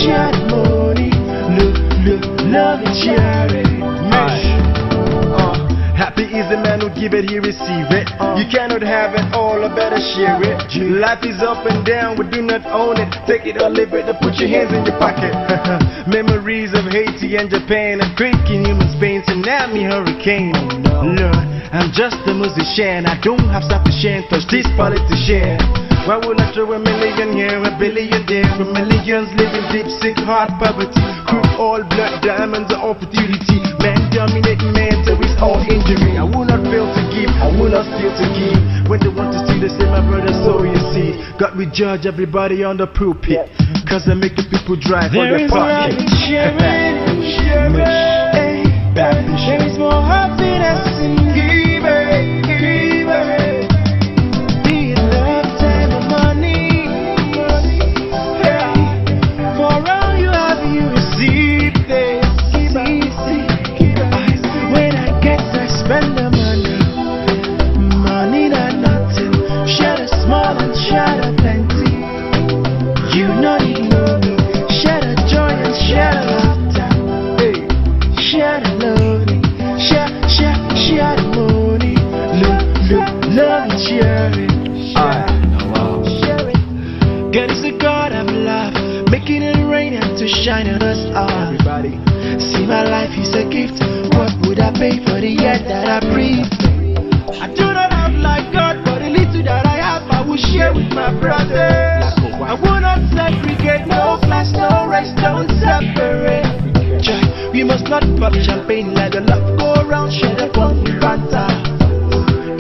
share the money. Love and share it. Happy is the man who give it, he receive it. You cannot have it all, I better share it. Life is up and down, we do not own it. Take it or leave it, or put your hands in your pocket. Memories of Haiti and Japan, a drinking human Spain, tsunami, hurricane. Lord, I'm just a musician, I don't have stuff to share, touch this politician. Why would I throw a million here, a billion there, for millions living deep, sick, hard poverty? Crude oil, blood, diamonds, or opportunity. Man dominating man till it's all injury. I will not fail to give, I will not steal to give. When they want to steal, they say my brother, so you see. God will judge everybody on the pulpit, cause I make the people drive on their pocket. There is more happiness in giving. Be it love, time, or money. For all you have, you receive this. When I get to spend the money, money not nothing. Share the small and share the plenty. You know you know me. Share the joy and share the laughter. Share the love, share the money. Love and share it. Share it. God is the God of love, making it rain and to shine on us all. Everybody. See my life is a gift. What would I pay for the air that I breathe? I do not have like God, but the little that I have I will share with my brother. I will not segregate, no class, no race, don't separate. We must not pop champagne, let the love go around, share the fun with banter.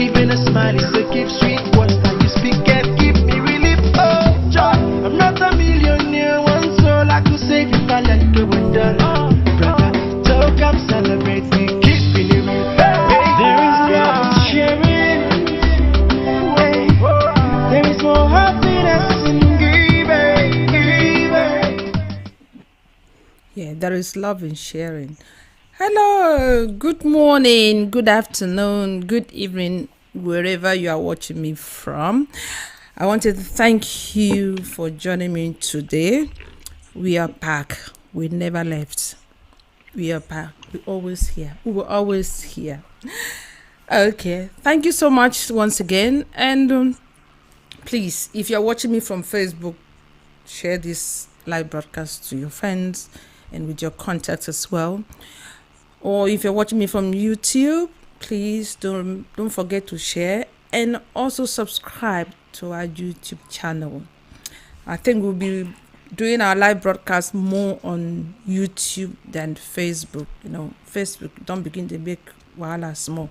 Even a smile is a gift, sweet words that you speak can give me relief. Oh, joy, I'm not a millionaire, one soul I could save if I let go with the Lord. Brother, so come celebrate, we keep it real. There is love in sharing. There is more happiness in giving. Yeah, there is love in sharing. Hello, good morning, good afternoon, good evening, wherever you are watching me from. I wanted to thank you for joining me today. We are back. We never left. We are back. We're always here. We were always here. Okay, thank you so much once again. And please, if you're watching me from Facebook, share this live broadcast to your friends and with your contacts as well. Or if you're watching me from YouTube, please don't forget to share and also subscribe to our YouTube channel. I think we'll be doing our live broadcast more on YouTube than Facebook. You know, Facebook don't begin to make wahala small.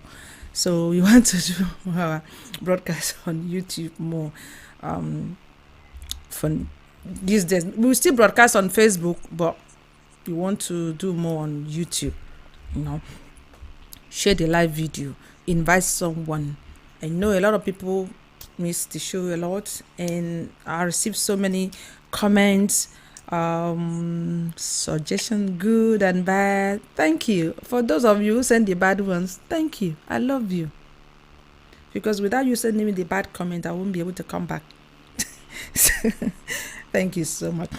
So we want to do our broadcast on YouTube more. For these days, we'll still broadcast on Facebook, but we want to do more on YouTube. You know, share the live video, invite someone. I know a lot of people miss the show a lot, and I received so many comments, suggestions, good and bad. Thank you. For those of you who send the bad ones, thank you. I love you. Because without you sending me the bad comment, I won't be able to come back. Thank you so much.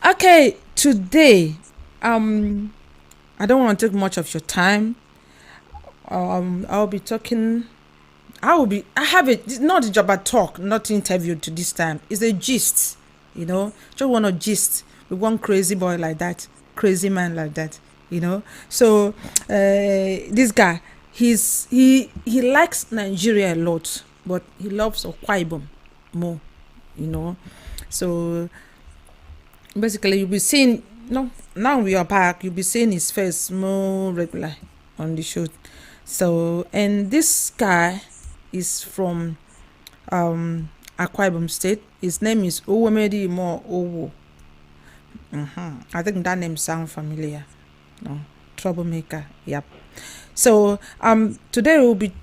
Okay, today, I don't want to take much of your time. I'll be talking. I have it. It's not a job at talk, not interview to this time. It's a gist, you know. Just want to gist with one crazy boy like that, crazy man like that, you know. So this guy, he likes Nigeria a lot, but he loves Akwa Ibom more, you know. So basically, you'll be seeing. No, now we are back. You'll be seeing his face more regular on the show. So, and this guy is from Akwa Ibom State. His name is Owemedi Mo Owo. I think that name sounds familiar. No, troublemaker. Yep. So, today we'll be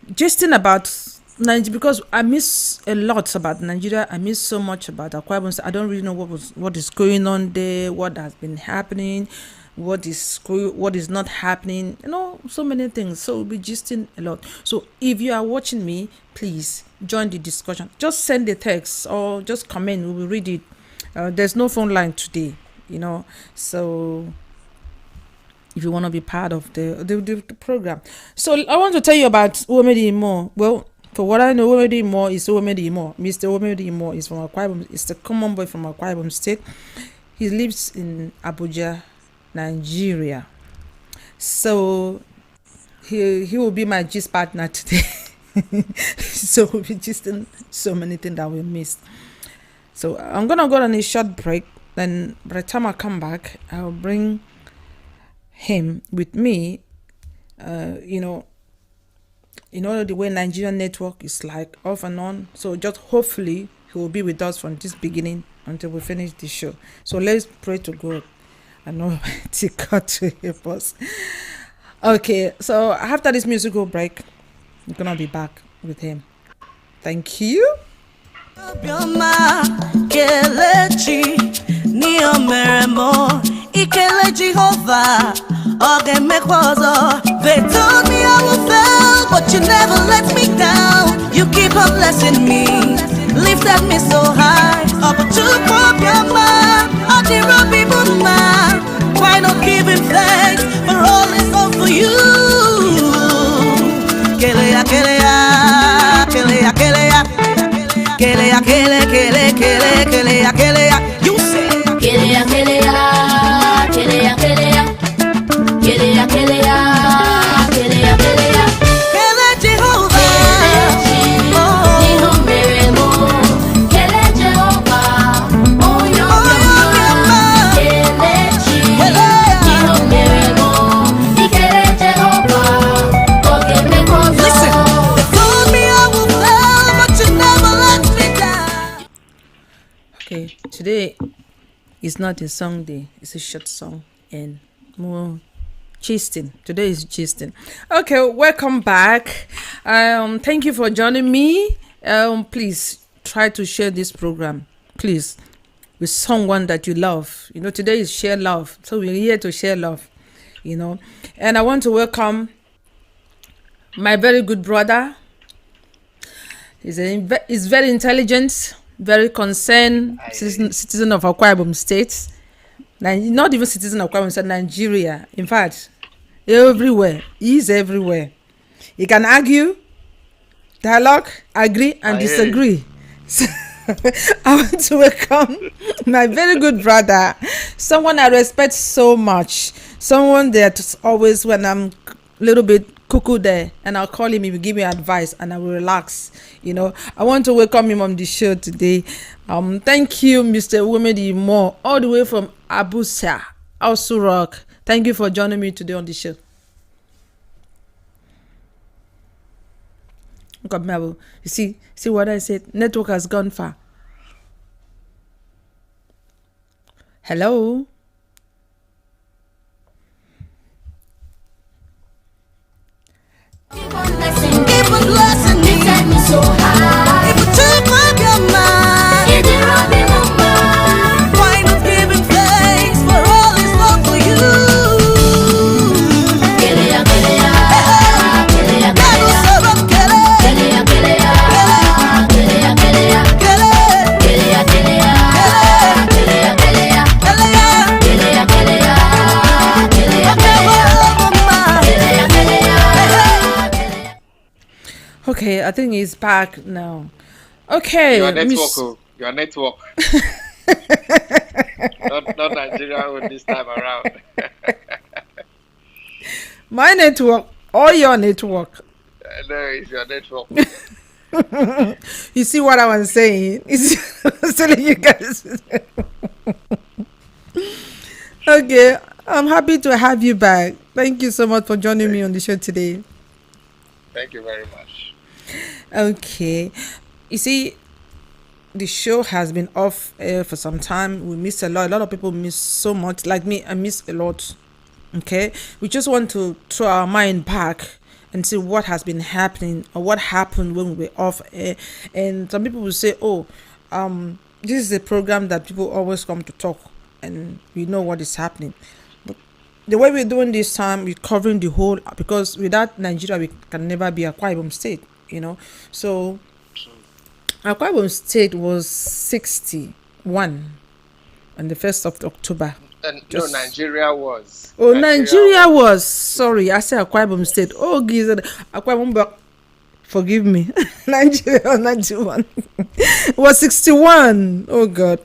gisting about Nigeria because I miss a lot about Nigeria. I miss so much about Akwa Ibom. I don't really know what is going on there, what has been happening, what is not happening. You know, so many things. So we'll be gisting a lot. So if you are watching me, please join the discussion. Just send a text or just comment. We will read it. There's no phone line today. So if you want to be part of the program. So I want to tell you about Omedi Imo. Well, for what I know, Omedi Imo is Omedi Imo. Mr. Omedi Imo is from Akwa Ibom. It's the common boy from Akwa Ibom State. He lives in Abuja, Nigeria. So he will be my gist partner today. So we'll be gisting so many things that we missed. So I'm gonna go on a short break. Then by the time I come back, I'll bring him with me. The way Nigerian network is like off and on. So just hopefully he will be with us from this beginning until we finish the show. So let's pray to God. I know God to help us. Okay, so after this musical break, I'm gonna be back with him. Thank you. Ikele Jehovah, they told me I would fail, but you never let me down. You keep on blessing me, lifted me so high. Up to Pop-Yama, the Robbie Mama. Why not give him thanks for all he's done for you? Kelea, Kelea, Kelea, Kelea, Kelea, Kelea, Kelea, Kelea, Kelea, Kelea. You say Kelea, Kelea. Kelea, Kelea, Kelea, Kelea, Kelea, Kelea, Kele Jehovah, Kele Jehovah, oh listen, they told me I would fail, but you never let me down. Okay, today it's not a song day, it's a short song and more gisting. Today is gisting. Okay, welcome back. Thank you for joining me. Please try to share this program, please, with someone that you love. Today is share love. So we're here to share love, And I want to welcome my very good brother. He's very intelligent, very concerned citizen of Akwa Ibom State. Not even citizen of Akwa Ibom State, Nigeria. In fact, everywhere. He's everywhere. He can argue, dialogue, agree, and disagree. So, I want to welcome my very good brother, someone I respect so much, someone that always, when I'm a little bit cuckoo there, and I'll call him, he will give me advice and I will relax. I want to welcome him on the show today. Thank you, Mr. Omedi Imo, all the way from Abuja, also Rock. Thank you for joining me today on the show. Look at me, Abu. You see what I said? Network has gone far. Hello? Keep on blessing me, take me so high. If you took Pop-Yama, it did Robbie Mama. Why not give him thanks for all he's done for you? Kelea, Kelea, Kelea, Kelea, Kelea, Kelea, Kelea, Kelea, Kelea, Kelea, Kelea, Kelea, Okay, I think he's back now. Okay. Your network. Your network. not Nigeria this time around. My network or your network? No, it's your network. You see what I was saying? I was telling you guys. Okay, I'm happy to have you back. Thank you so much for joining me on the show today. Thank you very much. Okay, you see, the show has been off air for some time. We missed a lot of people miss so much. Like me, I miss a lot. Okay, we just want to throw our mind back and see what has been happening or what happened when we were off air. And some people will say, oh, this is a program that people always come to talk and we know what is happening. But the way we're doing this time, we're covering the whole, because without Nigeria, we can never be Akwa Ibom State, So Akwa Ibom State was 61 on the 1st of October No, Just Nigeria was. oh, Nigeria Nigeria was. was. Sorry, I said Akwa Ibom State. Yes. Oh, gizzard. Akwa Ibom, forgive me. Nigeria 91 was 61. Oh God.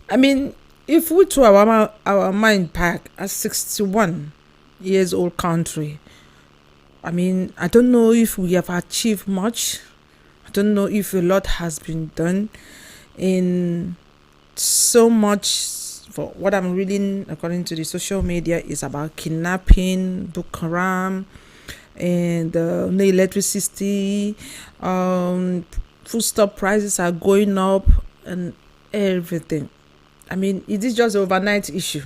I mean, if we throw our mind back at 61 years old country, I mean, I don't know if we have achieved much. I don't know if a lot has been done in so much. For what I'm reading according to the social media is about kidnapping, Boko Haram, and no electricity, food stuff prices are going up and everything. I mean, it is just an overnight issue.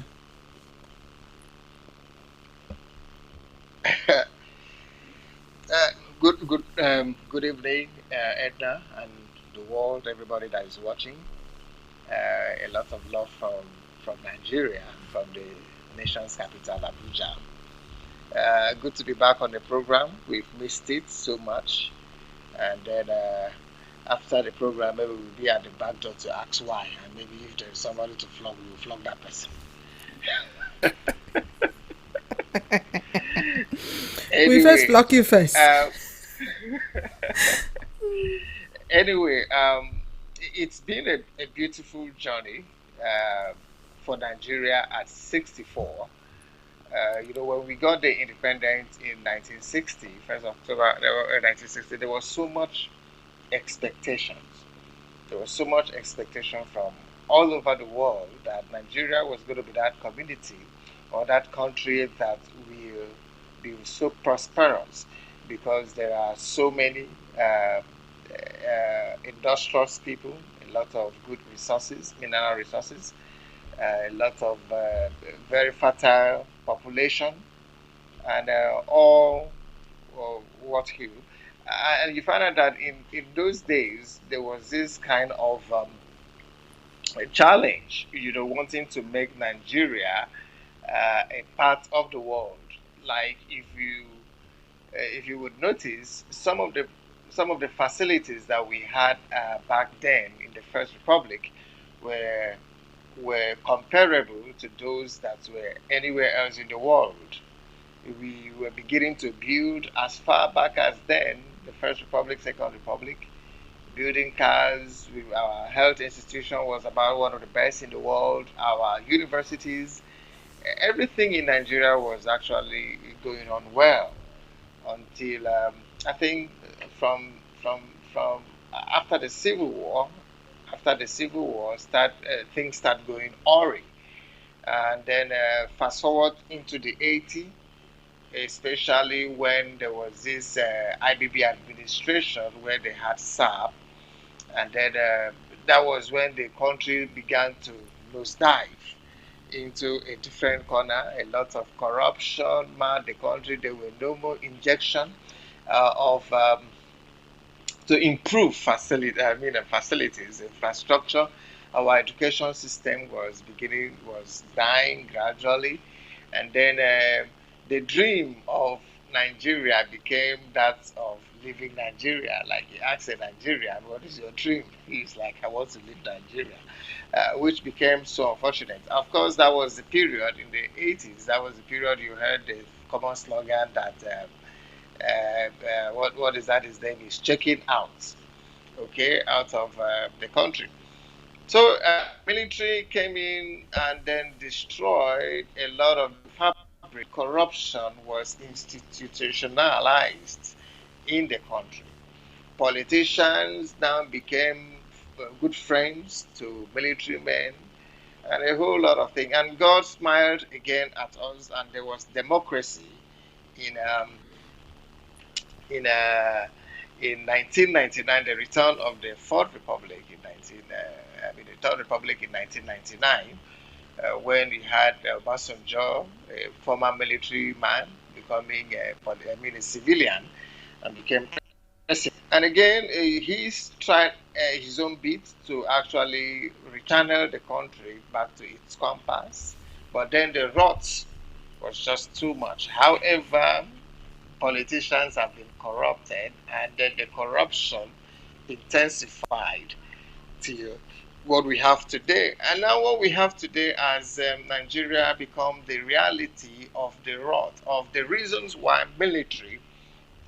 Good evening, Edna and the world, everybody that is watching. A lot of love from Nigeria, from the nation's capital, Abuja. Good to be back on the program. We've missed it so much, and then after the program, maybe we'll be at the back door to ask why, and maybe if there's somebody to flog, we'll flog that person. We first Anyway, block you first. uh, anyway, it's been a beautiful journey for Nigeria at 64. When we got the independence in 1960, 1st October 1960, there was so much expectations. There was so much expectation from all over the world that Nigeria was going to be that community or that country that will be so prosperous because there are so many industrious people, a lot of good resources, mineral resources, a lot of very fertile population, and all what have you. And you find out that in those days there was this kind of a challenge, wanting to make Nigeria a part of the world. Like if you would notice some of the facilities that we had back then in the First Republic were comparable to those that were anywhere else in the world. We were beginning to build as far back as then, the First Republic, Second Republic, building cars. Our health institution was about one of the best in the world. Our universities, everything in Nigeria was actually going on well until I think from from after the Civil War. After the Civil War, things start going awry, and then fast forward into the 80s, especially when there was this IBB administration where they had SAP, and then that was when the country began to nosedive into a different corner. A lot of corruption marred the country. There were no more injection of to improve facilities, infrastructure. Our education system was dying gradually, and then the dream of Nigeria became that of living Nigeria. Like you ask a Nigerian, "What is your dream?" He's like, "I want to live Nigeria," which became so unfortunate. Of course, that was the period in the 80s. That was the period you heard the common slogan that. What is that? His name is checking out, okay, out of the country. So military came in and then destroyed a lot of the fabric. Corruption was institutionalized in the country. Politicians now became good friends to military men and a whole lot of things. And God smiled again at us, and there was democracy in in uh, in 1999, the return of the Fourth Republic in 19, the Third Republic in 1999, when we had Obasanjo, a former military man, becoming a civilian, and became president. And again, he's tried his own bit to actually rechannel the country back to its compass, but then the rot was just too much. However, politicians have been corrupted, and then the corruption intensified till what we have today. And now what we have today as Nigeria become the reality of the rot, of the reasons why military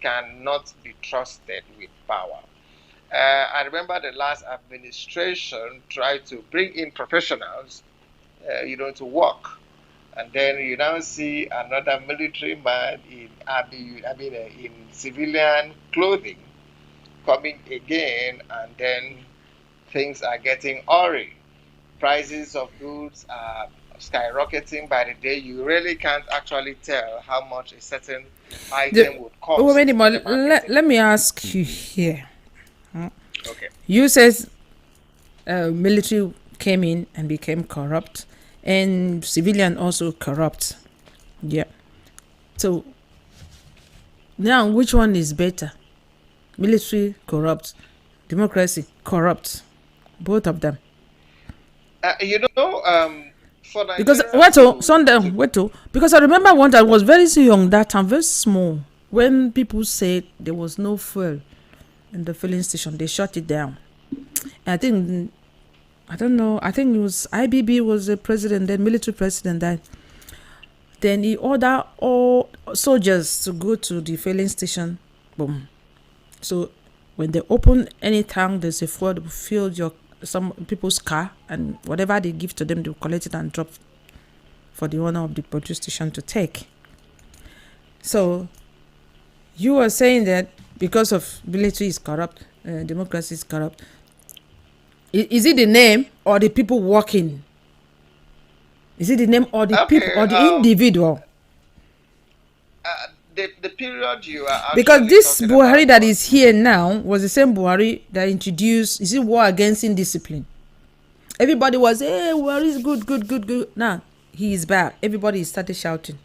cannot be trusted with power. I remember the last administration tried to bring in professionals, to work, and then you now see another military man in civilian clothing coming again, and then things are getting awry. Prices of goods are skyrocketing by the day. You really can't actually tell how much a certain item would cost Wait a in the minute. market. Let me ask you here. Okay. You says military came in and became corrupt, and civilian also corrupt. Yeah. So now, which one is better? Military corrupt, democracy corrupt, both of them. For Because Nigeria because I remember one time I was very young that time, very small, when people said there was no fuel in the filling station, they shut it down. And I don't know, I think it was IBB was the president, then military president that. Then he ordered all soldiers to go to the filling station. Boom. So when they open any tank, there's a fuel, they will fill some people's car, and whatever they give to them, they will collect it and drop for the owner of the petrol station to take. So you were saying that because of military is corrupt, democracy is corrupt. Is it the name or the people working? Is it the name or the people or the individual? The period you are Because this talking Buhari about that is here now was the same Buhari that introduced, is it war against indiscipline? Everybody was, hey, Buhari is good. Now, he is bad. Everybody started shouting.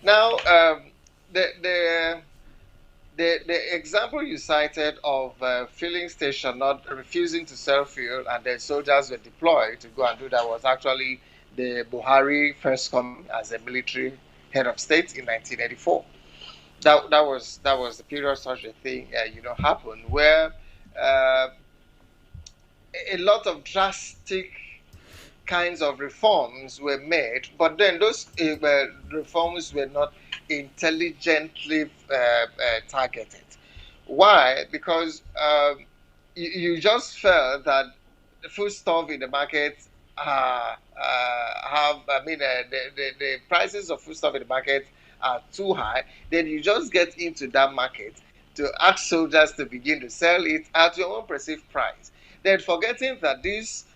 Now, the example you cited of filling station not refusing to sell fuel and the soldiers were deployed to go and do that was actually the Buhari first coming as a military head of state in 1984. That was the period such a thing happened, where a lot of drastic kinds of reforms were made, but then those reforms were not intelligently targeted. Why? Because you just felt that the foodstuff in the market the prices of foodstuff in the market are too high. Then you just get into that market to ask soldiers to begin to sell it at your own perceived price. Then forgetting that this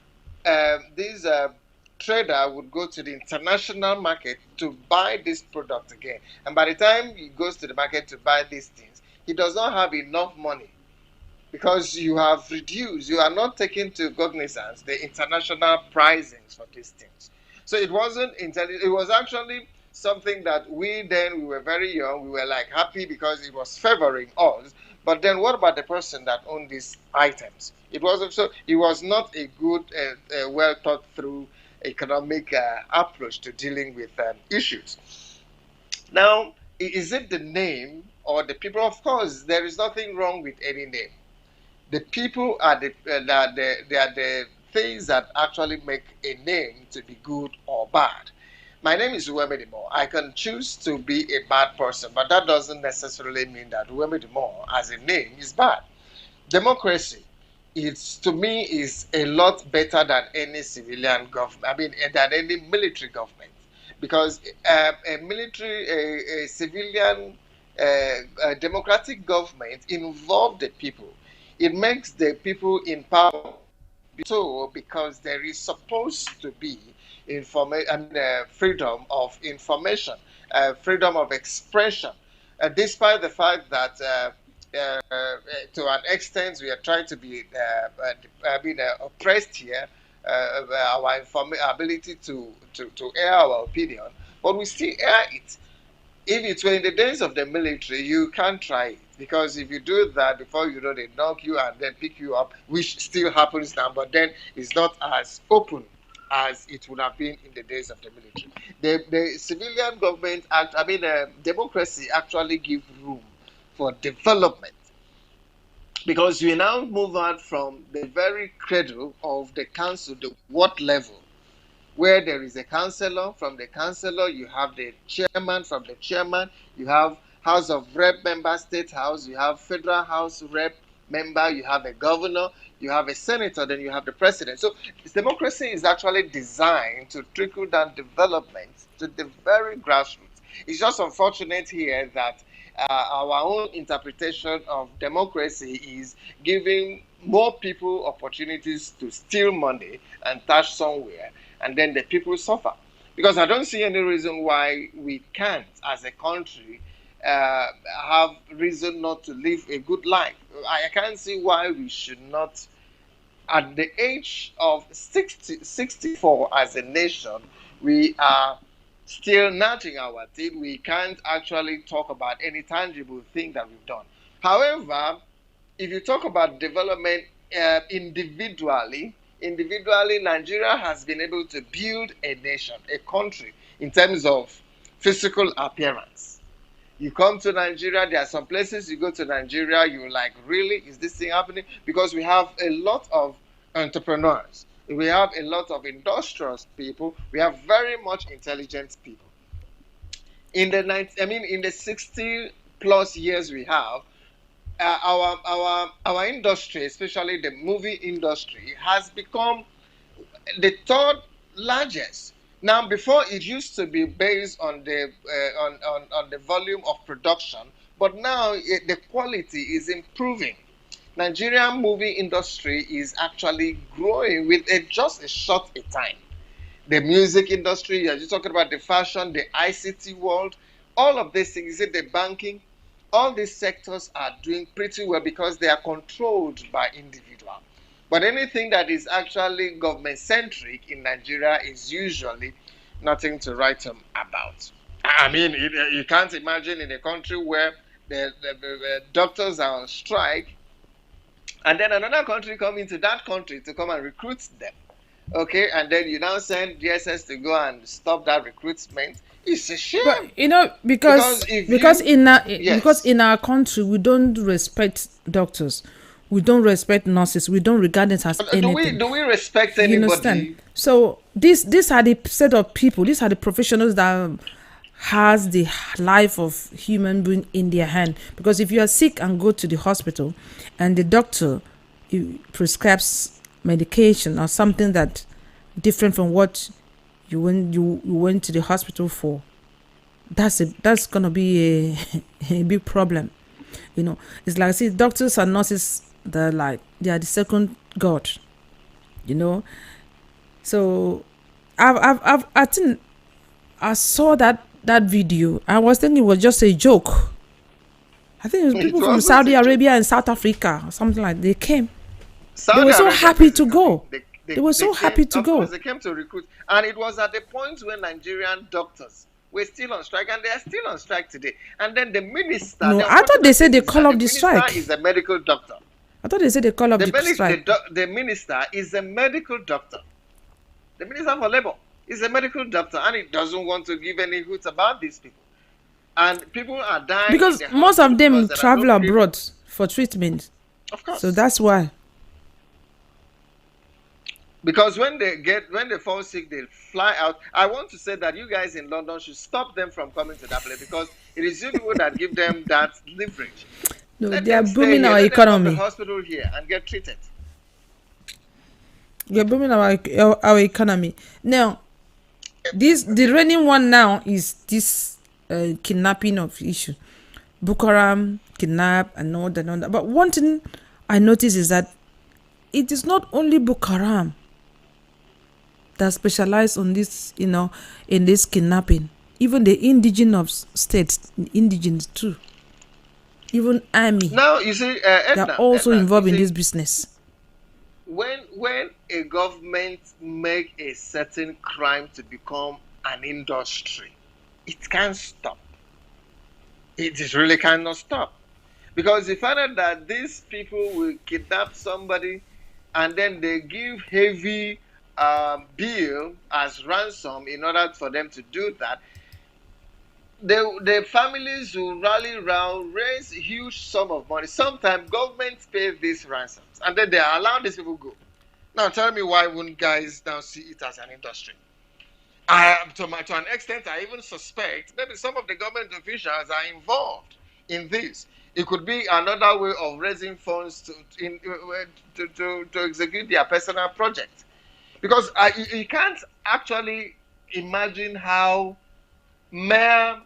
trader would go to the international market to buy this product again. And by the time he goes to the market to buy these things, he does not have enough money because you have reduced, you are not taking to cognizance the international pricings for these things. So it wasn't intelligent. It was actually something that we were very young, we were like happy because it was favoring us. But then what about the person that owned these items? It was not a good, well thought through economic approach to dealing with issues. Now, is it the name or the people? Of course, there is nothing wrong with any name. The people are the things that actually make a name to be good or bad. My name is Uwemedimo. I can choose to be a bad person, but that doesn't necessarily mean that Uwemedimo as a name is bad. Democracy, to me, is a lot better than any civilian government. I mean, than any military government, because a civilian, democratic government involves the people. It makes the people in power so because there is supposed to be freedom of information, freedom of expression, despite the fact that to an extent we are trying to be oppressed here, our ability to air our opinion, but we still air it. If it were in the days of the military, you can't try it, because if you do that, before you know, they knock you and then pick you up, which still happens now, but then it's not as open as it would have been in the days of the military. The civilian government democracy actually gives room for development. because we now move out from the very cradle of the council, the ward level, where there is a councillor. From the councillor, you have the chairman. From the chairman, you have House of Rep member, State House, you have Federal House Rep member, you have a governor, you have a senator, then you have the president. So democracy is actually designed to trickle down development to the very grassroots. It's just unfortunate here that our own interpretation of democracy is giving more people opportunities to steal money and touch somewhere, and then the people suffer. Because I don't see any reason why we can't, as a country, have reason not to live a good life. I can't see why we should not, at the age of 64 as a nation, we are still gnashing our teeth. We can't actually talk about any tangible thing that we've done. However, if you talk about development individually, Nigeria has been able to build a nation, a country, in terms of physical appearance. You come to Nigeria, there are some places you go to Nigeria, you're like, really? Is this thing happening? Because we have a lot of entrepreneurs. We have a lot of industrious people. We have very much intelligent people. In the 60 plus years we have, our industry, especially the movie industry, has become the third largest. Now, before it used to be based on the on the volume of production, but now the quality is improving. Nigerian movie industry is actually growing with just a short a time. The music industry, you're talking about the fashion, the ICT world, all of these things, the banking, all these sectors are doing pretty well because they are controlled by individuals. But anything that is actually government-centric in Nigeria is usually nothing to write home about. I mean, you can't imagine in a country where the doctors are on strike, and then another country come into that country to come and recruit them. Okay, and then you now send DSS to go and stop that recruitment. It's a shame. But because in our country we don't respect doctors, we don't respect nurses, we don't regard it as anything. Do we respect anybody? You understand? So these are the set of people. These are the professionals that has the life of human being in their hand. Because if you are sick and go to the hospital, and the doctor prescribes medication or something that different from what you went to the hospital for, that's gonna be a big problem. It's like, see, doctors and nurses, they are the second god. So I think I saw that video. I was thinking it was just a joke. I think it was people from Saudi Arabia and South Africa or something like that. They came. They were so happy to go. They were so happy to go. They came to recruit. And it was at the point when Nigerian doctors were still on strike, and they are still on strike today. And then the minister... No, I thought they said they call off the strike. The minister is a medical doctor. I thought they said they call off the strike. The minister is a medical doctor. The minister for labor is a medical doctor, and he doesn't want to give any hoots about these people. And people are dying because most of them travel abroad for treatment. Of course. So that's why. Because when they fall sick, they fly out. I want to say that you guys in London should stop them from coming to that place, because it is you people that give them that leverage. No, they are booming our economy. Let them come to the hospital here and get treated. You're booming our economy. Now, the reigning one now is this kidnapping of issue. Boko Haram kidnap and all that. But one thing I notice is that it is not only Boko Haram that specialize on this, in this kidnapping. Even the indigenous states, indigenous too. Even army. Now you see, they're also involved in this business. When a government make a certain crime to become an industry, it can't stop. It just really cannot stop. Because you find out that these people will kidnap somebody, and then they give heavy bill as ransom in order for them to do that. the families will rally around, raise a huge sum of money. Sometimes governments pay these ransoms, and then they allow these people go. Now, tell me why wouldn't guys now see it as an industry? To an extent, I even suspect maybe some of the government officials are involved in this. It could be another way of raising funds to execute their personal project. Because you can't actually imagine how mere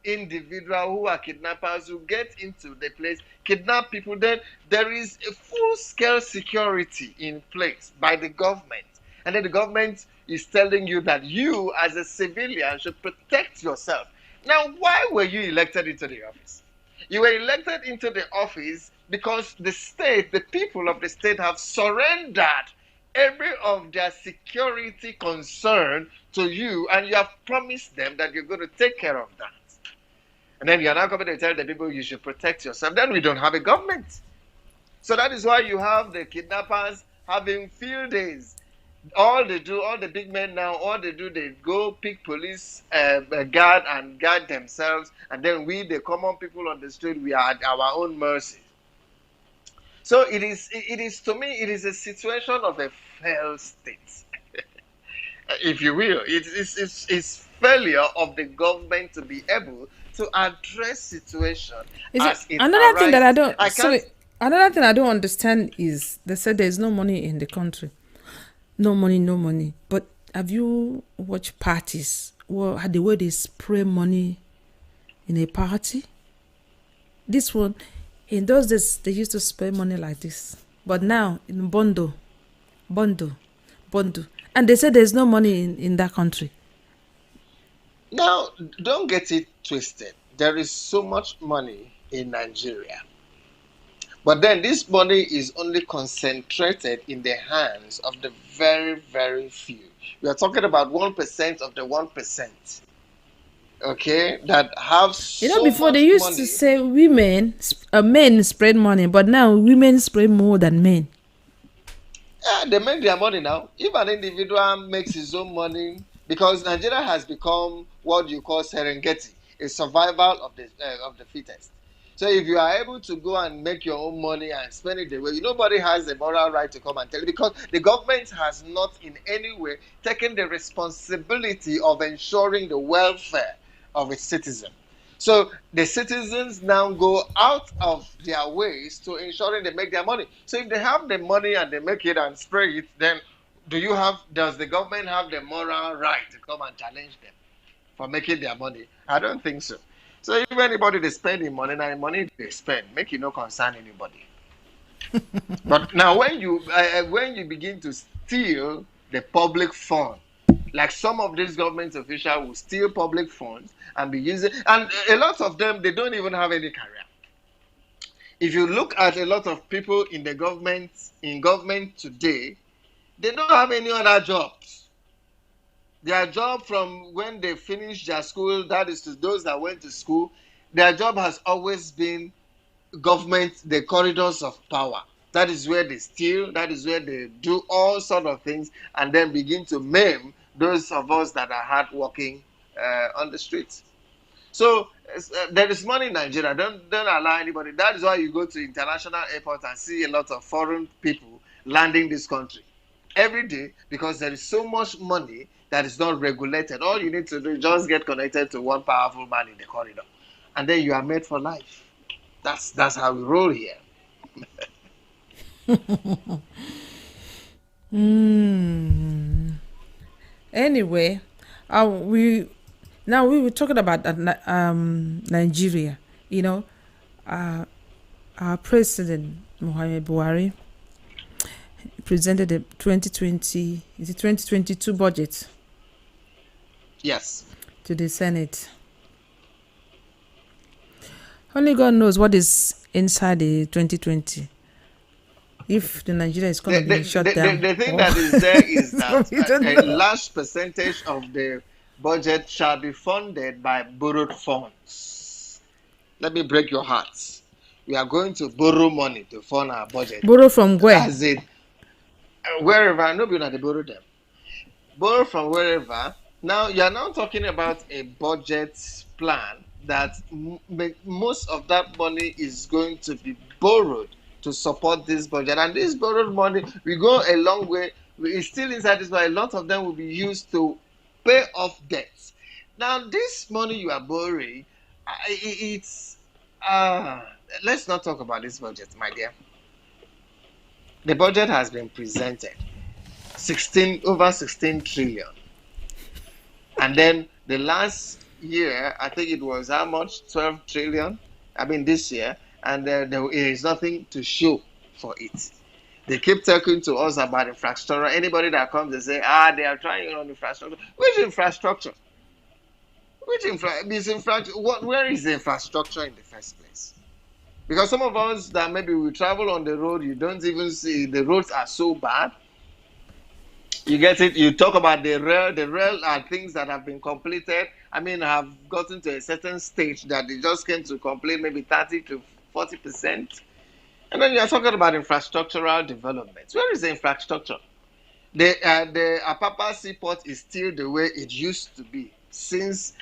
individual who are kidnappers who get into the place, kidnap people, then there is a full-scale security in place by the government. And then the government is telling you that you, as a civilian, should protect yourself. Now, why were you elected into the office? You were elected into the office because the state, the people of the state have surrendered every of their security concern to you, and you have promised them that you're going to take care of that. And then you're now coming to tell the people you should protect yourself. Then we don't have a government. So that is why you have the kidnappers having field days. All they do, all the big men now, all they do, they go pick police guard and guard themselves. And then we, the common people on the street, we are at our own mercy. So it is to me, it is a situation of a failed state. If you will, it's failure of the government to be able to address situation as it another thing that I don't another thing I don't understand is they said there's no money in the country. No money. But have you watched parties? Well, the way they spray money in a party? This one, in those days, they used to spray money like this. But now, in bundle. And they said there's no money in that country. Now, don't get it twisted. There is so much money in Nigeria. But then this money is only concentrated in the hands of the very, very few. We are talking about 1% of the 1%. Okay? That have so before they used to say men spread money, but now women spread more than men. Yeah, they make their money now. If an individual makes his own money, because Nigeria has become what you call Serengeti, a survival of the fittest. So if you are able to go and make your own money and spend it the way, nobody has a moral right to come and tell you, because the government has not in any way taken the responsibility of ensuring the welfare of its citizens. So the citizens now go out of their ways to ensuring they make their money. So if they have the money and they make it and spray it, then does the government have the moral right to come and challenge them for making their money? I don't think so. So if anybody is spending money, now the money they spend, make it no concern anybody. But now when you begin to steal the public fund, like some of these government officials will steal public funds and be using, and a lot of them, they don't even have any career. If you look at a lot of people in government today, they don't have any other jobs. Their job from when they finish their school, that is to those that went to school, their job has always been government, the corridors of power. That is where they steal, that is where they do all sort of things, and then begin to maim those of us that are hardworking on the streets. So there is money in Nigeria. Don't allow anybody. That is why you go to international airport and see a lot of foreign people landing this country every day, because there is so much money that is not regulated. All you need to do is just get connected to one powerful man in the corridor, and then you are made for life. That's how we roll here. Anyway, we were talking about Nigeria. Our president Muhammad Buhari presented the 2022 budget. Yes. To the Senate. Only God knows what is inside the 2020. If the Nigeria is going to be shut down. The thing that is there is that a large percentage of the budget shall be funded by borrowed funds. Let me break your hearts. We are going to borrow money to fund our budget. Borrow from where? As in, wherever. Nobody will borrow them. Borrow from wherever. Now you're now talking about a budget plan that most of that money is going to be borrowed to support this budget, and this borrowed money will go a long way. It's still inside this, but a lot of them will be used to pay off debts. Now, this money you are borrowing, it's let's not talk about this budget, my dear. The budget has been presented 16 trillion. And then the last year, I think it was how much? 12 trillion. I mean, this year. And there is nothing to show for it. They keep talking to us about infrastructure. Anybody that comes, they say, they are trying on infrastructure. Which infrastructure? Where is the infrastructure in the first place? Because some of us that maybe we travel on the road, you don't even see the roads are so bad. You get it? You talk about the rail. The rail are things that have been completed. I mean, have gotten to a certain stage that they just came to complete maybe 30 to 40%. And then you're talking about infrastructural development. Where is the infrastructure? The Apapa Seaport is still the way it used to be since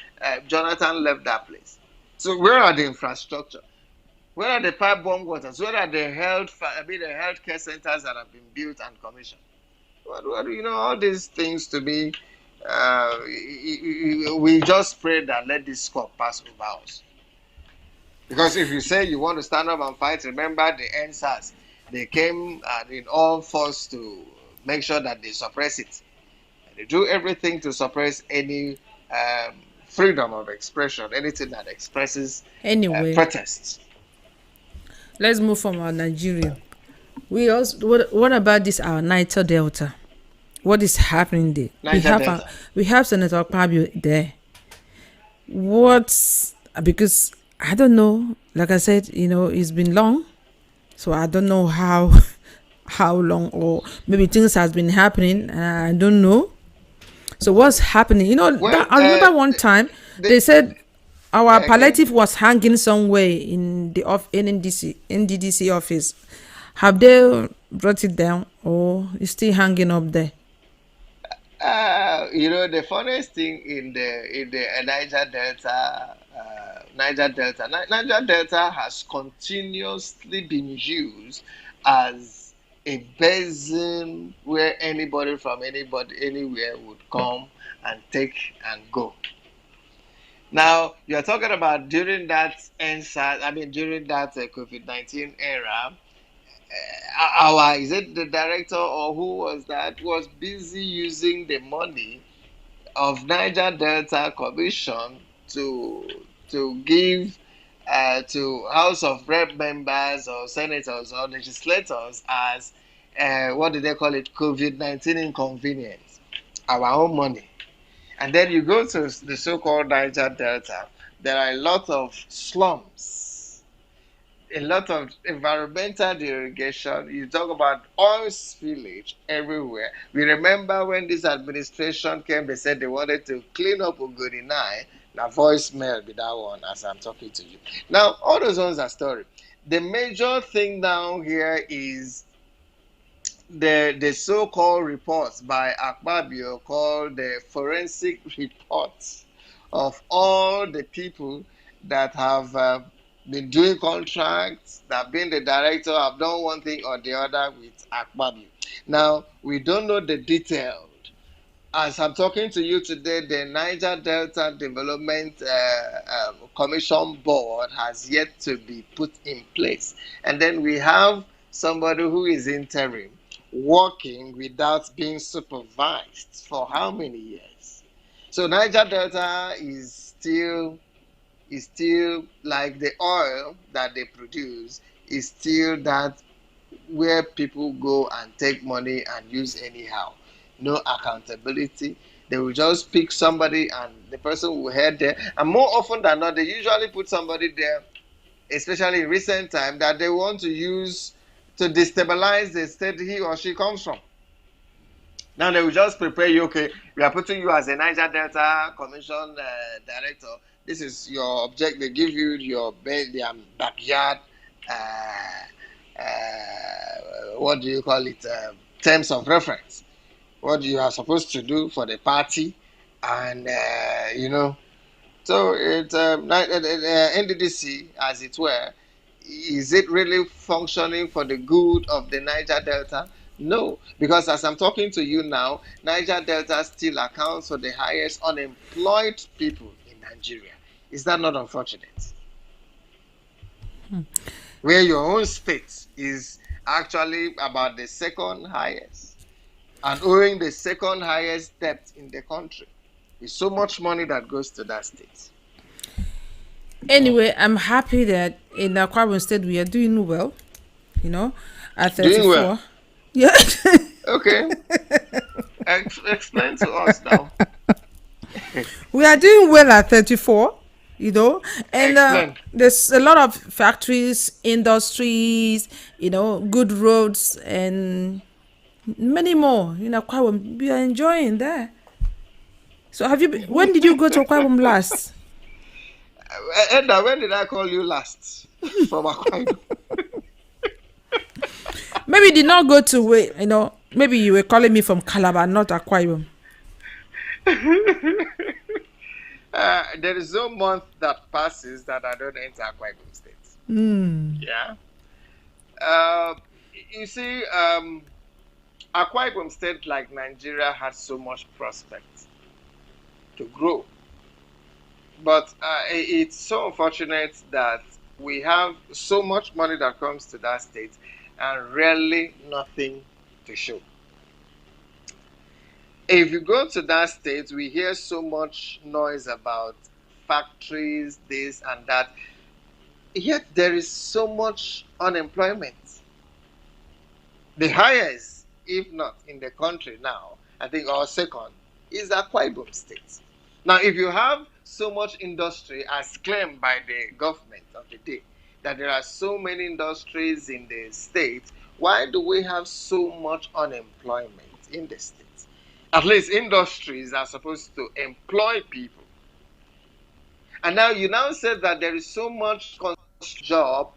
Jonathan left that place. So where are the infrastructure? Where are the pipe bomb waters? Where are the the healthcare centers that have been built and commissioned? What do you know? All these things to me, we just pray that let this score pass over us. Because if you say you want to stand up and fight, remember the NSAS. They came in all force to make sure that they suppress it. They do everything to suppress any freedom of expression, anything that expresses Anyway, protests. let's move from our Nigeria. We also what about this our Niger Delta? What is happening there? Delta. We have Senator Akwa Ibom there. What's because I don't know. Like I said, it's been long, so I don't know how how long, or maybe things has been happening. I don't know. So what's happening? I remember one time they said our palliative was hanging somewhere in the NDDC office. Have they brought it down, or is still hanging up there? The funniest thing in the Niger Delta has continuously been used as a basin where anybody from anywhere would come and take and go. Now you're talking about during that during that COVID-19 era. Is it the director or who was that was busy using the money of Niger Delta Commission to give to House of Rep members or senators or legislators as what did they call it, COVID-19 inconvenience, our own money. And then you go to the so-called Niger Delta, there are a lot of slums, a lot of environmental derogation. You talk about oil spillage everywhere. We remember when this administration came, they said they wanted to clean up Ugodi 9. Now voicemail be that one as I'm talking to you. Now, all those ones are story. The major thing down here is the so-called reports by Akwa Ibom called the forensic reports of all the people that have been doing contracts, that have been the director, have done one thing or the other with Akwa Ibom. Now, we don't know the details. As I'm talking to you today, the Niger Delta Development Commission Board has yet to be put in place. And then we have somebody who is interim, working without being supervised for how many years? So Niger Delta is still like the oil that they produce, is still that where people go and take money and use anyhow. No accountability. They will just pick somebody and the person will head there. And more often than not, they usually put somebody there, especially in recent time, that they want to use to destabilize the state he or she comes from. Now they will just prepare you, okay, we are putting you as a Niger Delta Commission director. This is your object. They give you your backyard, what do you call it, terms of reference. What you are supposed to do for the party, and so NDDC, as it were, is it really functioning for the good of the Niger Delta? No, because as I'm talking to you now, Niger Delta still accounts for the highest unemployed people in Nigeria. Is that not unfortunate? Where your own state is actually about the second highest and owing the second highest debt in the country. It's so much money that goes to that state. Anyway, I'm happy that in Akwa Ibom State we are doing well. At Doing 34. well. Yeah. Okay. Explain to us now. We are doing well at 34. And Explain. there's a lot of factories, industries, good roads, and many more. Akwa Ibom, we are enjoying there. So when did you go to Akwa Ibom last? Edna, when did I call you last from Akwa Ibom? Maybe you did not go to where, maybe you were calling me from Calabar, not Akwa Ibom. There is no month that passes that I don't enter Akwa Ibom State. Yeah. You see, Akwa Ibom State, like Nigeria, had so much prospect to grow. But it's so unfortunate that we have so much money that comes to that state and really nothing to show. If you go to that state, we hear so much noise about factories, this and that, yet there is so much unemployment. The highest, if not in the country now, I think our second, is Akwa Ibom State. Now, if you have so much industry as claimed by the government of the day, that there are so many industries in the state, why do we have so much unemployment in the state? At least industries are supposed to employ people. And now you said that there is so much job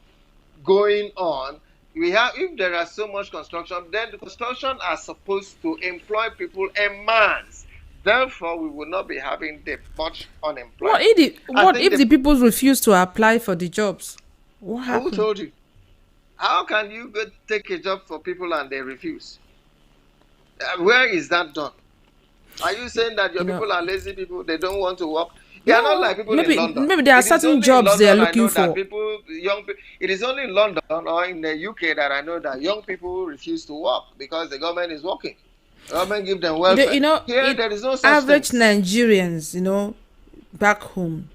going on. If there are so much construction, then the construction are supposed to employ people en masse. Therefore, we will not be having much unemployment. What if the people refuse to apply for the jobs? What happened? Who told you? How can you go take a job for people and they refuse? Where is that done? Are you saying that your people are lazy people? They don't want to work? They are not like people in London. Maybe there are certain jobs they are looking for. It is only in London or in the UK that I know that young people refuse to work because the government is working. The government give them welfare. Here, there is no such average thing. Nigerians, back home,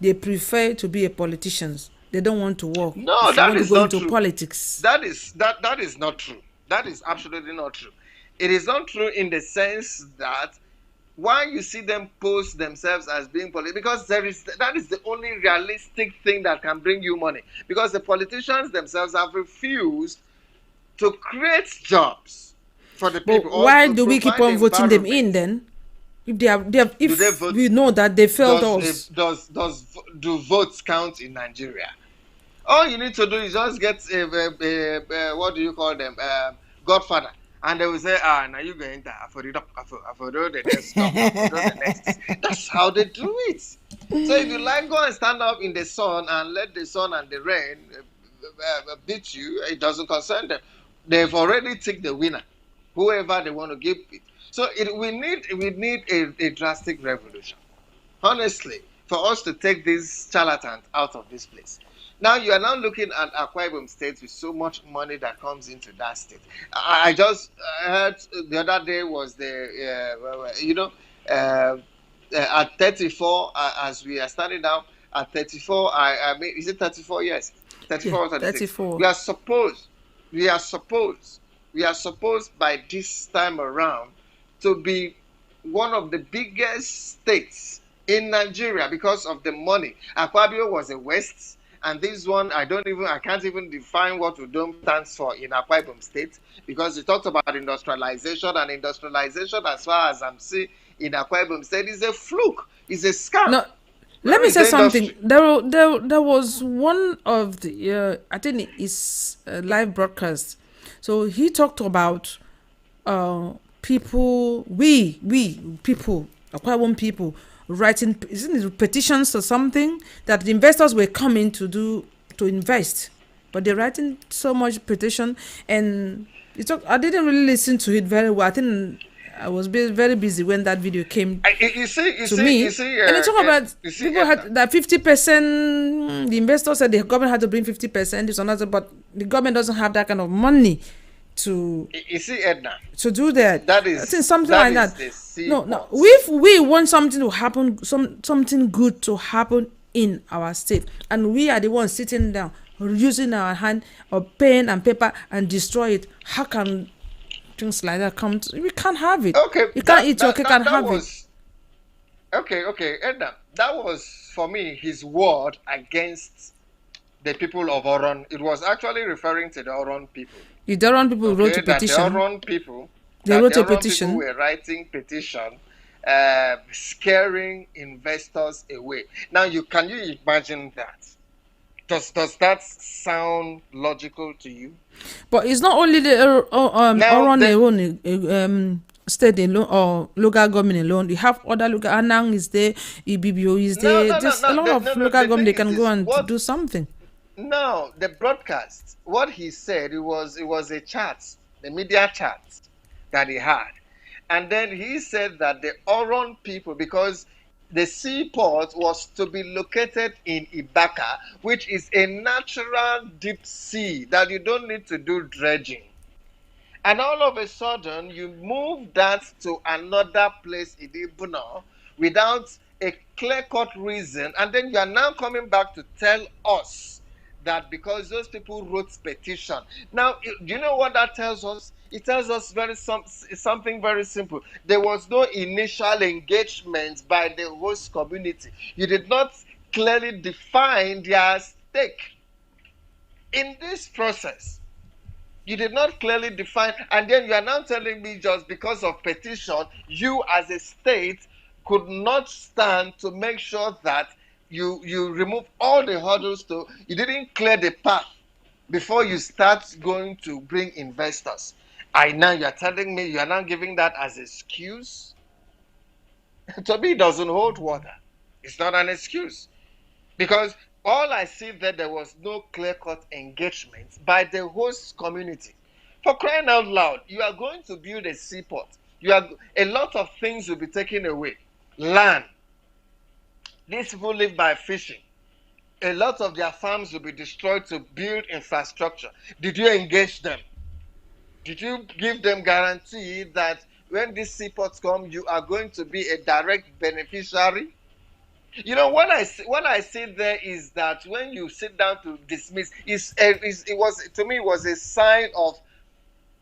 they prefer to be a politicians. They don't want to work. No, that is not true. Politics. That is not true. That is absolutely not true. It is not true in the sense that why you see them post themselves as being political, because that is the only realistic thing that can bring you money. Because the politicians themselves have refused to create jobs for the people. But why do we keep on voting them in then? If we know that they failed us. Do votes count in Nigeria? All you need to do is just get what do you call them? Godfather. And they will say, now you go enter for the next. That's how they do it. So if you like, go and stand up in the sun and let the sun and the rain beat you, it doesn't concern them. They've already taken the winner, whoever they want to give it. So we need a drastic revolution, honestly, for us to take these charlatans out of this place. Now you are now looking at Akwa Ibom State with so much money that comes into that state. I just heard the other day was at 34, as we are standing now at 34. I mean, is it 34? Yes, 34 or 36. 34. We are supposed by this time around to be one of the biggest states in Nigeria because of the money. Akwa Ibom was the West. And this one, I can't even define what Udom stands for in Akwa Ibom State, because you talked about industrialization, and industrialization, as far as I'm seeing in Akwa Ibom State, is a fluke, is a scam. No, let me say something. There was one of the, I think it's live broadcast. So he talked about people, people Akwa Ibom people writing, isn't it petitions or something, that the investors were coming to invest, but they're writing so much petition, and I didn't really listen to it very well. I think I was very busy when that video came to me. And they talk about people had that 50%. The investors said the government had to bring 50%. This or another, but the government doesn't have that kind of money to. You see, Edna, to do that. That is, I think something like that. No. If we want something to happen, something good to happen in our state, and we are the ones sitting down using our hand or pen and paper and destroy it, how can things like that come we can't have it. Okay, you can't eat your cake and have it. Okay, Edna, that was for me his word against the people of Oron. It was actually referring to the Oron people. The Oron people wrote a petition. The Oron people, they wrote a petition. People were writing petition, scaring investors away. Now, can you imagine that? Does that sound logical to you? But it's not only the Oron alone, state alone or local government alone. You have other local. Anang is there, EBBO is there. There's a lot of local government. They can go and do something. No, the broadcast. What he said, it was a chat, the media chat that he had, and then he said that the Oron people, because the seaport was to be located in Ibaka, which is a natural deep sea that you don't need to do dredging. And all of a sudden, you move that to another place in Ibuna without a clear-cut reason, and then you are now coming back to tell us that because those people wrote petition. Now, do you know what that tells us? It tells us something very simple. There was no initial engagement by the host community. You did not clearly define their stake in this process. You did not clearly define, and then you are now telling me just because of petition, you as a state could not stand to make sure that you remove all the hurdles you didn't clear the path before you start going to bring investors. Now you're telling me you're not giving that as excuse? To me, it doesn't hold water. It's not an excuse. Because all I see there was no clear-cut engagement by the host community. For crying out loud, you are going to build a seaport. A lot of things will be taken away. Land. These people live by fishing. A lot of their farms will be destroyed to build infrastructure. Did you engage them? Did you give them guarantee that when these seaports come, you are going to be a direct beneficiary? You know, what I see there is that when you sit down to dismiss, it was a sign of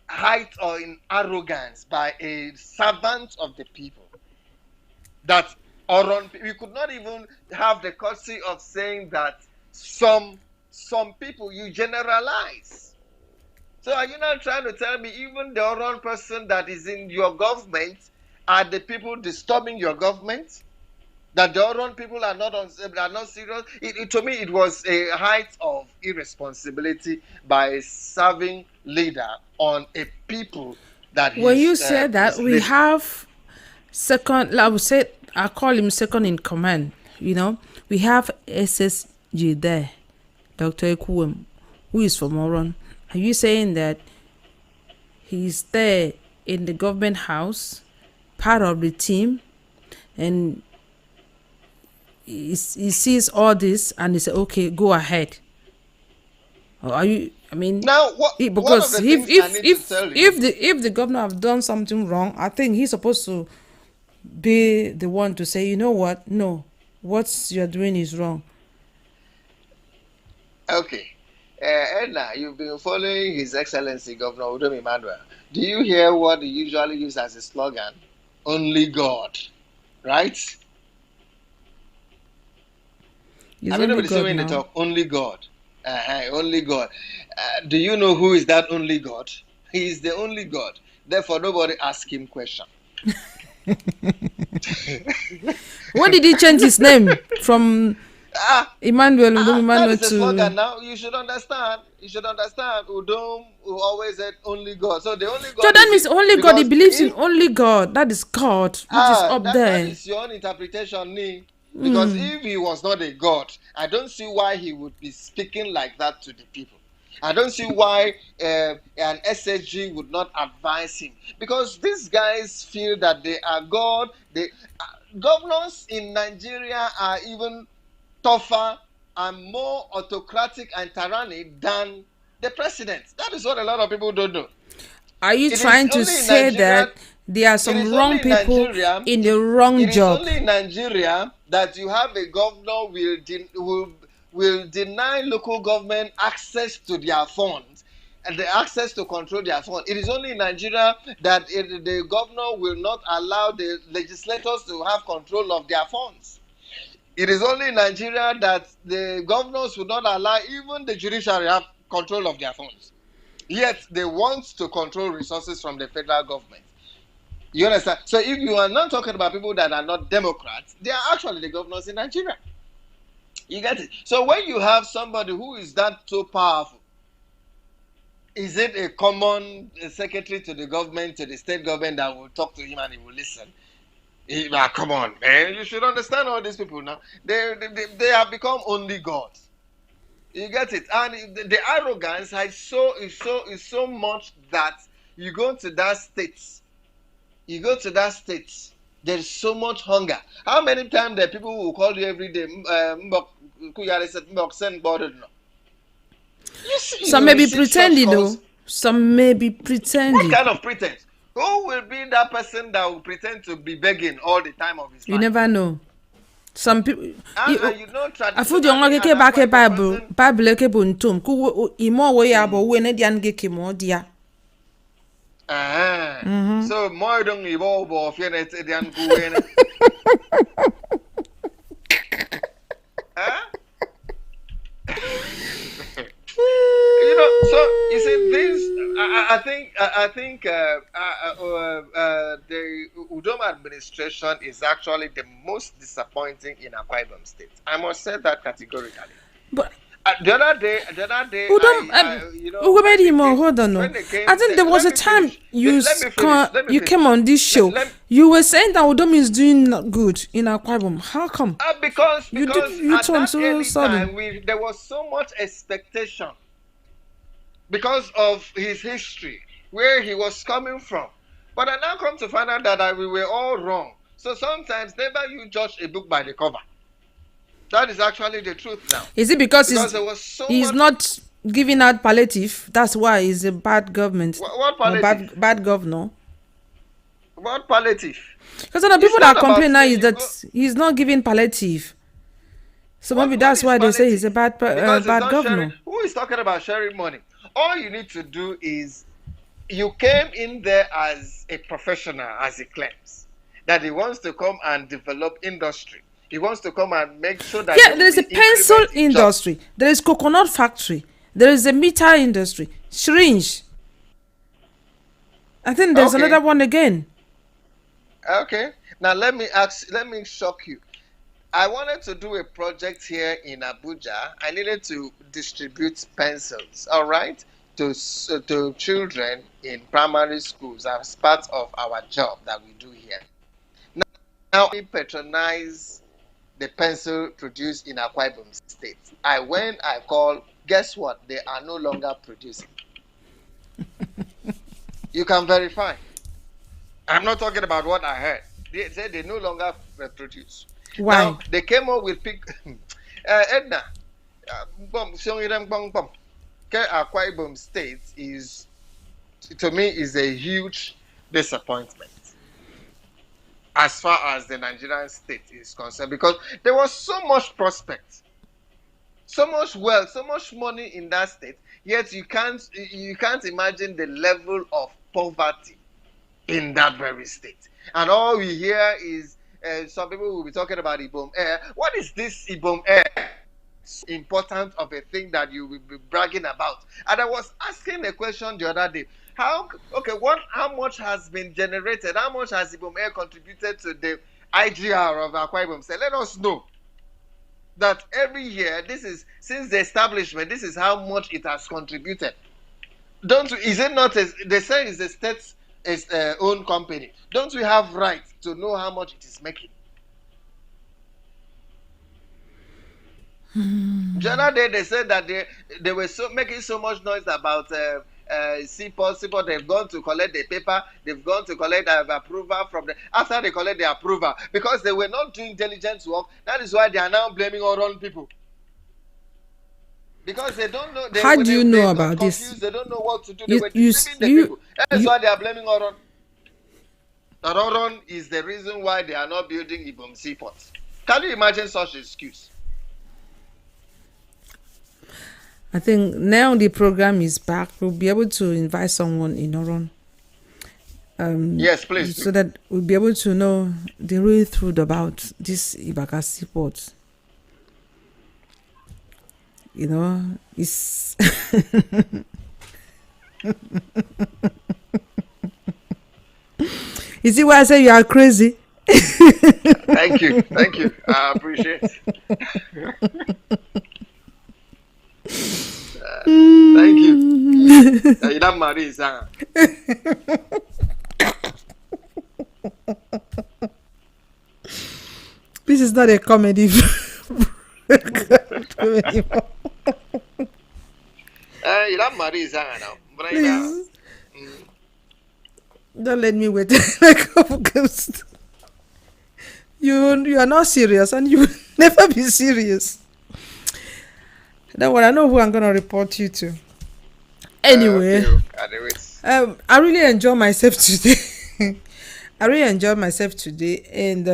height or in arrogance by a servant of the people. That we could not even have the courtesy of saying that some people you generalize. So are you not trying to tell me even the Oron person that is in your government are the people disturbing your government? That the Oron people are not serious? To me, it was a height of irresponsibility by a serving leader on a people that. When you said that, we have second. I would say I call him second in command. You know, we have SSG there, Dr. Akwa Ibom, who is from Oron. Are you saying that he's there in the government house, part of the team, and he sees all this and he said, "Okay, go ahead"? Or are you? I mean, now because if the governor have done something wrong, I think he's supposed to be the one to say, you know what? No, what you're doing is wrong. Okay. Edna, you've been following His Excellency Governor Udom Emmanuel. Do you hear what he usually uses as a slogan? Only God, right? I mean, nobody's saying the talk. Only God. Only God. Do you know who is that only God? He is the only God. Therefore, nobody ask him question. What did he change his name from? Emmanuel, Udom That Emmanuel is a slogan to. now. You should understand. You should understand. Udom who always said only God. So the only So God that is means it only God. He because believes in if only God. That is God, which is up that there. is your own interpretation, Ni. Because if he was not a God, I don't see why he would be speaking like that to the people. I don't see why an SSG would not advise him. Because these guys feel that they are God. Governors in Nigeria are even tougher and more autocratic and tyrannic than the president. That is what a lot of people don't know. Are you It is trying to only in say Nigeria. that there are It some is wrong only in people Nigeria. in the wrong It is job? only in Nigeria that you have a governor will deny local government access to their funds and the access to control their funds. It is only in Nigeria that the governor will not allow the legislators to have control of their funds. It is only in Nigeria that the governors will not allow even the judiciary have control of their funds. Yet they want to control resources from the federal government. You understand? So if you are not talking about people that are not Democrats, they are actually the governors in Nigeria. You get it? So when you have somebody who is that so powerful, is it a common secretary to the government, to the state government that will talk to him and he will listen? Come on, man. You should understand all these people now. They have become only gods. You get it? And the arrogance is so much that you go to that state. There's so much hunger. How many times the people will call you every day? Some may be pretending, though. Some may be pretending. What kind of pretense? Who will be that person that will pretend to be begging all the time of his life? You never know. Some people. And you know, Afu jo ngake ke ba ke Bible ke buntum ku imo we ya bo we ne dia nge ke mo dia. So more don't evolve of you net dian ku we. You know, so you see this. I think the Udom administration is actually the most disappointing in Akwa Ibom State. I must say that categorically. But the other day, Udom, you know, hold on. I think there was a time you came on this show. You were saying that Udom is doing good in Akwa Ibom. How come? Because you at turned that so early sudden. time, there was so much expectation because of his history, where he was coming from. But I now come to find out that we were all wrong. So sometimes never you judge a book by the cover. That is actually the truth now. Is it because there was so he's much... not giving out palliative? That's why he's a bad government. What palliative? Bad governor. What palliative? Because the people that complain now is that he's not giving palliative. So maybe that's why they say he's a bad governor. Sharing. Who is talking about sharing money? All you need to do is, you came in there as a professional, as he claims, that he wants to come and develop industry. He wants to come and make sure that... Yeah, there is a pencil industry. There is coconut factory. There is a meter industry. Syringe. I think there's another one again. Okay. Now let me shock you. I wanted to do a project here in Abuja. I needed to distribute pencils, all right, to children in primary schools as part of our job that we do here. Now we patronize the pencil produced in Akwa Ibom State. I called, guess what? They are no longer producing. You can verify. I'm not talking about what I heard. They said they no longer produce. Why? Now, they came up with Edna. Akwa Ibom State is, to me, is a huge disappointment as far as the Nigerian state is concerned, because there was so much prospect, so much wealth, so much money in that state, yet you can't imagine the level of poverty in that very state. And all we hear is some people will be talking about Ibom Air. What is this Ibom Air? It's important of a thing that you will be bragging about. And I was asking a question the other day. How much has been generated? How much has Ibom Air contributed to the IGR of Akwa Ibom State? Let us know. that every year, this is since the establishment, this is how much it has contributed. Don't we, is it not? They say it's a state's own company. Don't we have right to know how much it is making? The other day they said that they were making so much noise about CPOT. They've gone to collect the paper. They've gone to collect approval from the after they collect the approval because they were not doing diligent work. That is why they are now blaming all wrong people. Because they don't know. How do you know about this? They don't know what to do. They were deceiving the people. That is why they are blaming Oron. Oron is the reason why they are not building Ibom seaport. Can you imagine such excuse? I think now the program is back. We'll be able to invite someone in Oron. Yes, please. So that we'll be able to know the real truth about this Ibaka seaport. You know, it's you see why I say you are crazy? Thank you. I appreciate it. Thank you. You don't marry, sir. This is not a comedy. You don't marry, sir, now. Please. Don't let me wait like a ghost. You are not serious and you will never be serious. Don't worry, I know who I'm gonna report you to. Anyway, I really enjoy myself today. And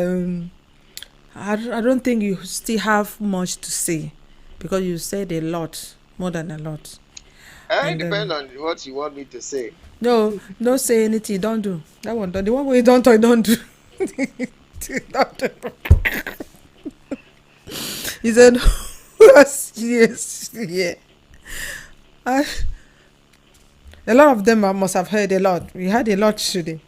I don't think you still have much to say because you said a lot, more than a lot. It depends on what you want me to say. No, don't say anything. Don't do that one. The one where you don't talk, don't do. Don't do. He said, yes, yeah. A lot of them must have heard a lot. We had a lot today.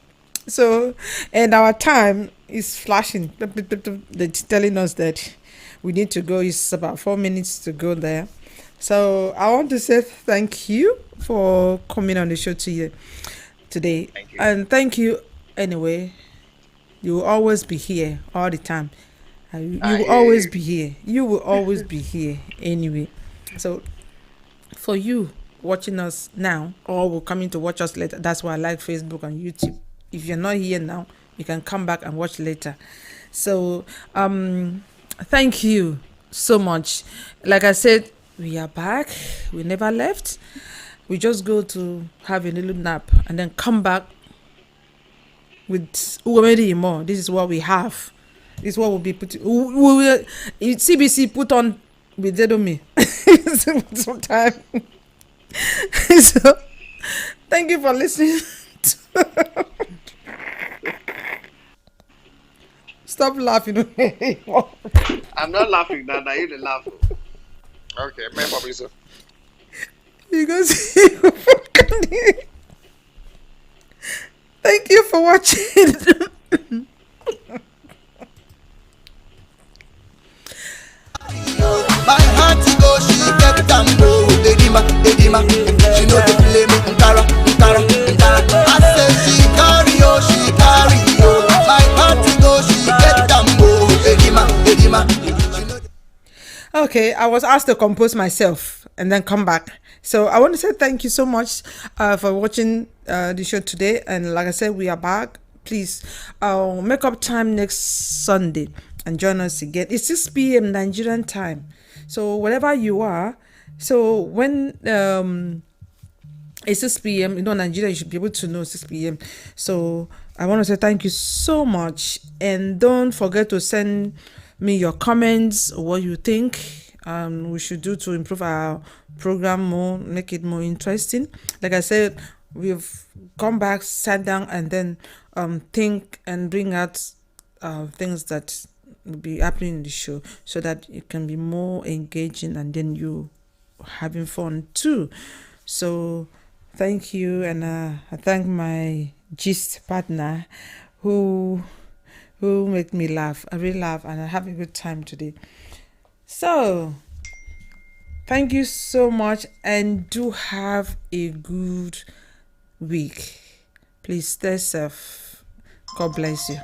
So, and our time is flashing. They're telling us that we need to go. It's about 4 minutes to go there. So I want to say thank you for coming on the show today. Thank you. And thank you anyway. You will always be here all the time. You will always be here. You will always be here anyway. So for you watching us now or will coming to watch us later, that's why I like Facebook and YouTube. If you're not here now, you can come back and watch later. So thank you so much. Like I said, we are back. We never left. We just go to have a little nap and then come back with Uwamedi more. This is what we have. This is what will be put. CBC put on with Dedomi sometime. So thank you for listening. Stop laughing. I'm not laughing now. Now you laugh. Okay, my problem is. You guys, thank you for watching. My heart to go, she get tambo. Edima, she know the flame. Nkara. I say she carry, my heart to go, she get tambo. Edima. Okay, I was asked to compose myself and then come back. So I want to say thank you so much for watching the show today. And like I said, we are back. Please make up time next Sunday and join us again. It's 6 p.m. Nigerian time. So wherever you are, so when it's 6 p.m., you know, Nigeria, you should be able to know 6 p.m. So I want to say thank you so much. And don't forget to send me your comments, what you think we should do to improve our program more, make it more interesting. Like I said, we've come back, sat down, and then think and bring out things that will be happening in the show so that it can be more engaging and then you having fun too. So thank you, and I thank my gist partner who make me laugh. I really laugh and I have a good time today. So, thank you so much and do have a good week. Please stay safe. God bless you.